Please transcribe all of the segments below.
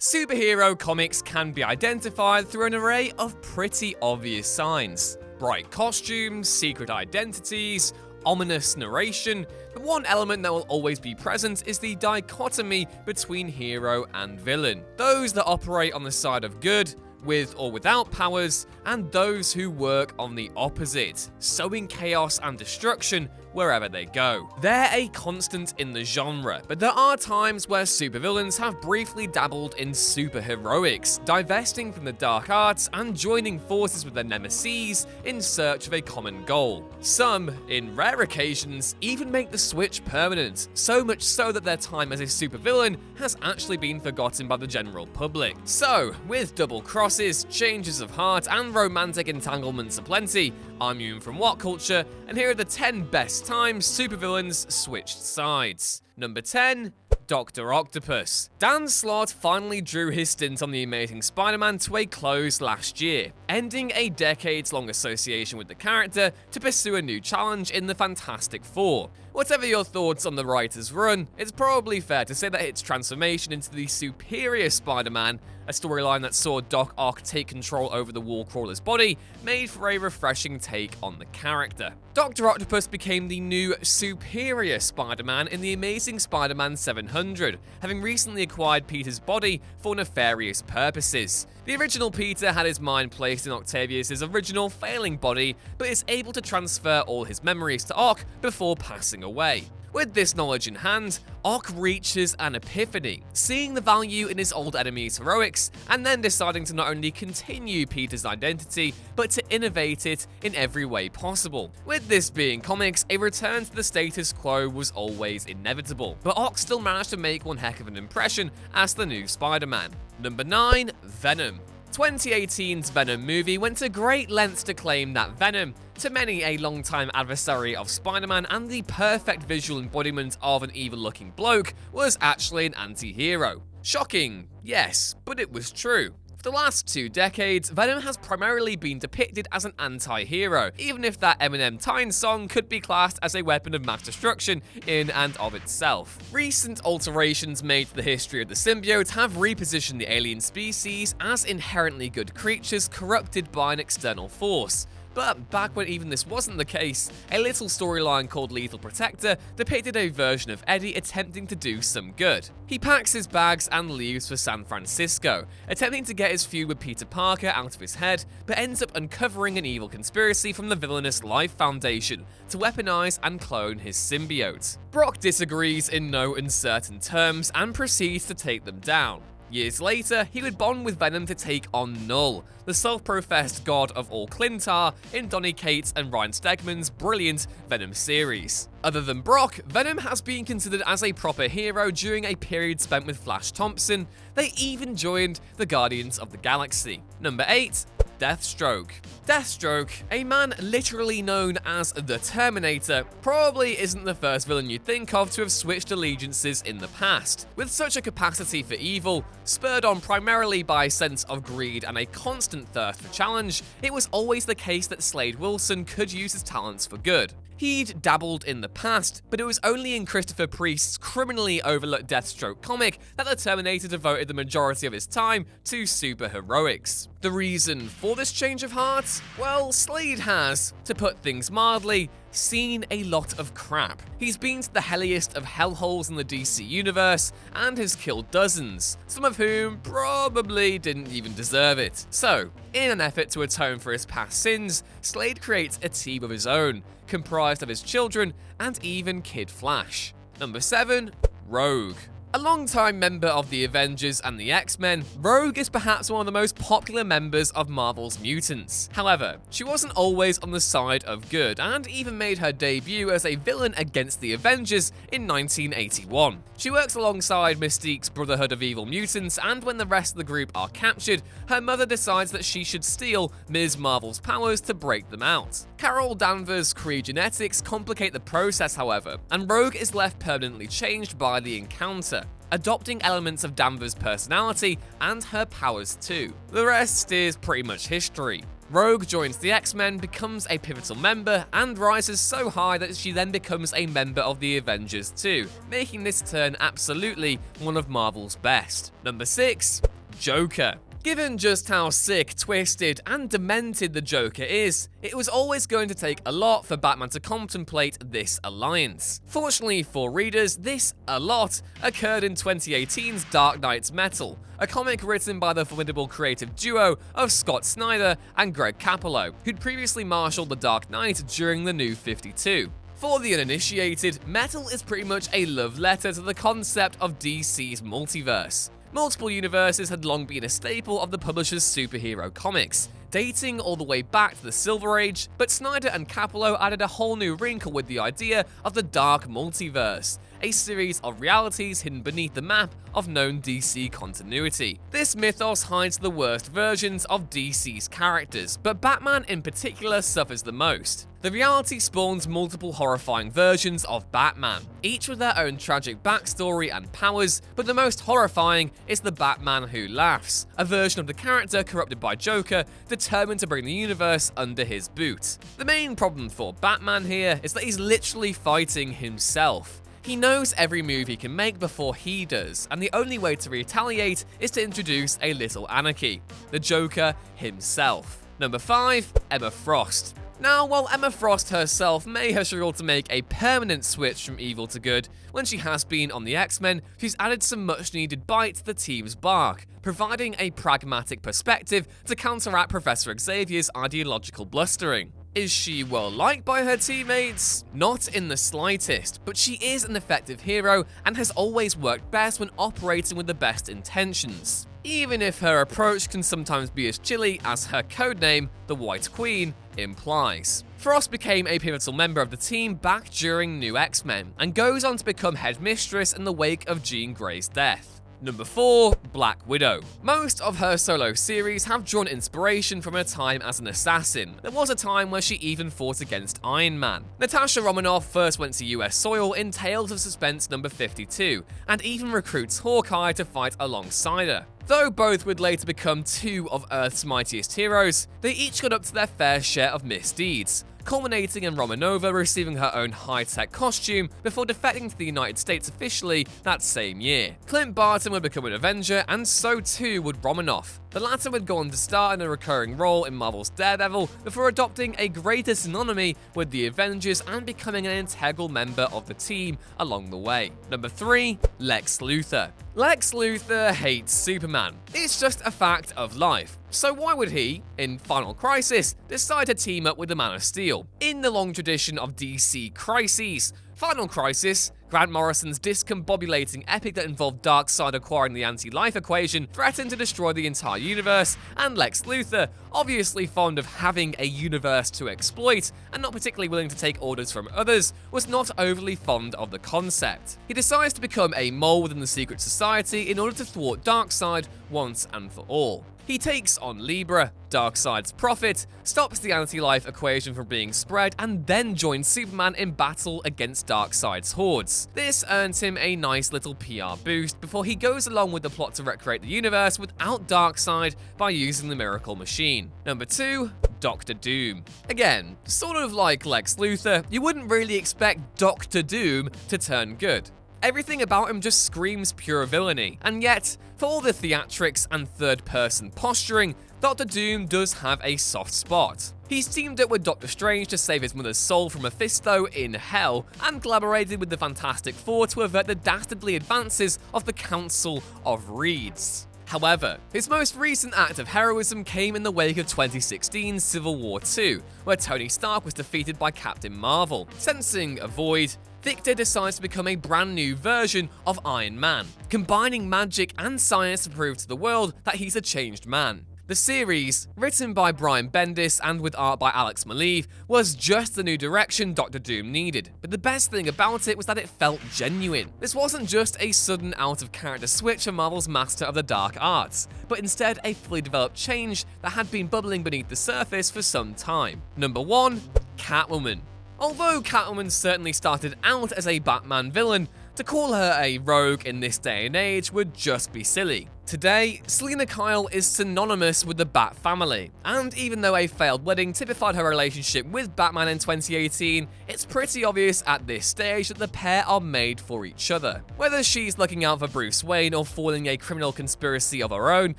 Superhero comics can be identified through an array of pretty obvious signs. Bright costumes, secret identities, ominous narration, but one element that will always be present is the dichotomy between hero and villain. Those that operate on the side of good, with or without powers, and those who work on the opposite, sowing chaos and destruction wherever they go. They're a constant in the genre, but there are times where supervillains have briefly dabbled in superheroics, divesting from the dark arts and joining forces with their nemesis in search of a common goal. Some, in rare occasions, even make the switch permanent, so much so that their time as a supervillain has actually been forgotten by the general public. So, with double crosses, changes of heart, and romantic entanglements aplenty, I'm Ewan from What Culture, and here are the 10 best times supervillains switched sides. Number 10. Dr. Octopus. Dan Slott finally drew his stint on The Amazing Spider-Man to a close last year, ending a decades-long association with the character to pursue a new challenge in the Fantastic Four. Whatever your thoughts on the writer's run, it's probably fair to say that its transformation into the superior Spider-Man, a storyline that saw Doc Ock take control over the Wallcrawler's body, made for a refreshing take on the character. Dr. Octopus became the new superior Spider-Man in The Amazing Spider-Man 700, having recently acquired Peter's body for nefarious purposes. The original Peter had his mind placed in Octavius' original failing body, but is able to transfer all his memories to Ock before passing away. With this knowledge in hand, Ock reaches an epiphany, seeing the value in his old enemy's heroics, and then deciding to not only continue Peter's identity, but to innovate it in every way possible. With this being comics, a return to the status quo was always inevitable, but Ock still managed to make one heck of an impression as the new Spider-Man. Number 9. Venom. 2018's Venom movie went to great lengths to claim that Venom, to many a longtime adversary of Spider-Man and the perfect visual embodiment of an evil-looking bloke, was actually an anti-hero. Shocking, yes, but it was true. For the last 2 decades, Venom has primarily been depicted as an anti-hero, even if that Eminem Tyne song could be classed as a weapon of mass destruction in and of itself. Recent alterations made to the history of the symbiote have repositioned the alien species as inherently good creatures corrupted by an external force. But back when even this wasn't the case, a little storyline called Lethal Protector depicted a version of Eddie attempting to do some good. He packs his bags and leaves for San Francisco, attempting to get his feud with Peter Parker out of his head, but ends up uncovering an evil conspiracy from the villainous Life Foundation to weaponize and clone his symbiote. Brock disagrees in no uncertain terms and proceeds to take them down. Years later, he would bond with Venom to take on Null, the self-professed god of all Clintar, in Donny Cates and Ryan Stegman's brilliant Venom series. Other than Brock, Venom has been considered as a proper hero during a period spent with Flash Thompson. They even joined the Guardians of the Galaxy. Number 8. Deathstroke. Deathstroke, a man literally known as the Terminator, probably isn't the first villain you'd think of to have switched allegiances in the past. With such a capacity for evil, spurred on primarily by a sense of greed and a constant thirst for challenge, it was always the case that Slade Wilson could use his talents for good. He'd dabbled in the past, but it was only in Christopher Priest's criminally overlooked Deathstroke comic that the Terminator devoted the majority of his time to superheroics. The reason for this change of heart? Well, Slade has, to put things mildly, seen a lot of crap. He's been to the helliest of hellholes in the DC universe and has killed dozens, some of whom probably didn't even deserve it. So, in an effort to atone for his past sins, Slade creates a team of his own, comprised of his children and even Kid Flash. Number 7. Rogue. A longtime member of the Avengers and the X-Men, Rogue is perhaps one of the most popular members of Marvel's mutants. However, she wasn't always on the side of good, and even made her debut as a villain against the Avengers in 1981. She works alongside Mystique's Brotherhood of Evil Mutants, and when the rest of the group are captured, her mother decides that she should steal Ms. Marvel's powers to break them out. Carol Danvers' Kree genetics complicate the process, however, and Rogue is left permanently changed by the encounter, adopting elements of Danvers' personality and her powers too. The rest is pretty much history. Rogue joins the X-Men, becomes a pivotal member, and rises so high that she then becomes a member of the Avengers too, making this turn absolutely one of Marvel's best. Number 6. Joker. Given just how sick, twisted, and demented the Joker is, it was always going to take a lot for Batman to contemplate this alliance. Fortunately for readers, this "a lot" occurred in 2018's Dark Knight's Metal, a comic written by the formidable creative duo of Scott Snyder and Greg Capullo, who'd previously marshaled the Dark Knight during the New 52. For the uninitiated, Metal is pretty much a love letter to the concept of DC's multiverse. Multiple universes had long been a staple of the publisher's superhero comics, dating all the way back to the Silver Age, but Snyder and Capullo added a whole new wrinkle with the idea of the Dark Multiverse, a series of realities hidden beneath the map of known DC continuity. This mythos hides the worst versions of DC's characters, but Batman in particular suffers the most. The reality spawns multiple horrifying versions of Batman, each with their own tragic backstory and powers, but the most horrifying is the Batman Who Laughs, a version of the character corrupted by Joker, determined to bring the universe under his boot. The main problem for Batman here is that he's literally fighting himself. He knows every move he can make before he does, and the only way to retaliate is to introduce a little anarchy. The Joker himself. Number 5. Emma Frost. Now, while Emma Frost herself may have struggled to make a permanent switch from evil to good, when she has been on the X-Men, she's added some much-needed bite to the team's bark, providing a pragmatic perspective to counteract Professor Xavier's ideological blustering. Is she well-liked by her teammates? Not in the slightest, but she is an effective hero and has always worked best when operating with the best intentions, even if her approach can sometimes be as chilly as her codename, the White Queen, implies. Frost became a pivotal member of the team back during New X-Men, and goes on to become headmistress in the wake of Jean Grey's death. Number 4. Black Widow. Most of her solo series have drawn inspiration from her time as an assassin. There was a time where she even fought against Iron Man. Natasha Romanoff first went to US soil in Tales of Suspense number 52, and even recruits Hawkeye to fight alongside her. Though both would later become two of Earth's mightiest heroes, they each got up to their fair share of misdeeds, culminating in Romanova receiving her own high-tech costume before defecting to the United States officially that same year. Clint Barton would become an Avenger, and so too would Romanoff. The latter would go on to star in a recurring role in Marvel's Daredevil before adopting a greater synonymy with the Avengers and becoming an integral member of the team along the way. Number 3. Lex Luthor. Lex Luthor hates Superman. It's just a fact of life. So why would he, in Final Crisis, decide to team up with the Man of Steel? In the long tradition of DC crises, Final Crisis, Grant Morrison's discombobulating epic that involved Darkseid acquiring the anti-life equation, threatened to destroy the entire universe, and Lex Luthor, obviously fond of having a universe to exploit, and not particularly willing to take orders from others, was not overly fond of the concept. He decides to become a mole within the secret society in order to thwart Darkseid once and for all. He takes on Libra, Darkseid's prophet, stops the anti-life equation from being spread, and then joins Superman in battle against Darkseid's hordes. This earns him a nice little PR boost before he goes along with the plot to recreate the universe without Darkseid by using the Miracle Machine. Number 2. Doctor Doom. Again, sort of like Lex Luthor, you wouldn't really expect Doctor Doom to turn good. Everything about him just screams pure villainy, and yet, for all the theatrics and third-person posturing, Doctor Doom does have a soft spot. He's teamed up with Doctor Strange to save his mother's soul from Mephisto in hell, and collaborated with the Fantastic Four to avert the dastardly advances of the Council of Reeds. However, his most recent act of heroism came in the wake of 2016's Civil War II, where Tony Stark was defeated by Captain Marvel. Sensing a void, Victor decides to become a brand new version of Iron Man, combining magic and science to prove to the world that he's a changed man. The series, written by Brian Bendis and with art by Alex Maleev, was just the new direction Doctor Doom needed, but the best thing about it was that it felt genuine. This wasn't just a sudden out-of-character switch from Marvel's master of the dark arts, but instead a fully developed change that had been bubbling beneath the surface for some time. Number 1. Catwoman. Although Catwoman certainly started out as a Batman villain, to call her a rogue in this day and age would just be silly. Today, Selina Kyle is synonymous with the Bat family, and even though a failed wedding typified her relationship with Batman in 2018, it's pretty obvious at this stage that the pair are made for each other. Whether she's looking out for Bruce Wayne or foiling a criminal conspiracy of her own,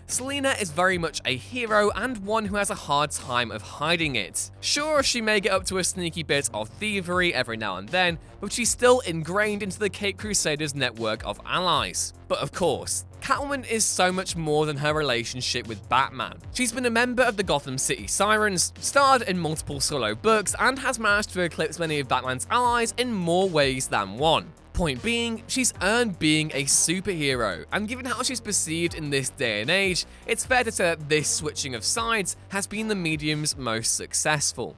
Selina is very much a hero and one who has a hard time of hiding it. Sure, she may get up to a sneaky bit of thievery every now and then, but she's still ingrained into the Caped Crusaders network of allies. But of course, Catwoman is so much more than her relationship with Batman. She's been a member of the Gotham City Sirens, starred in multiple solo books, and has managed to eclipse many of Batman's allies in more ways than one. Point being, she's earned being a superhero, and given how she's perceived in this day and age, it's fair to say that this switching of sides has been the medium's most successful.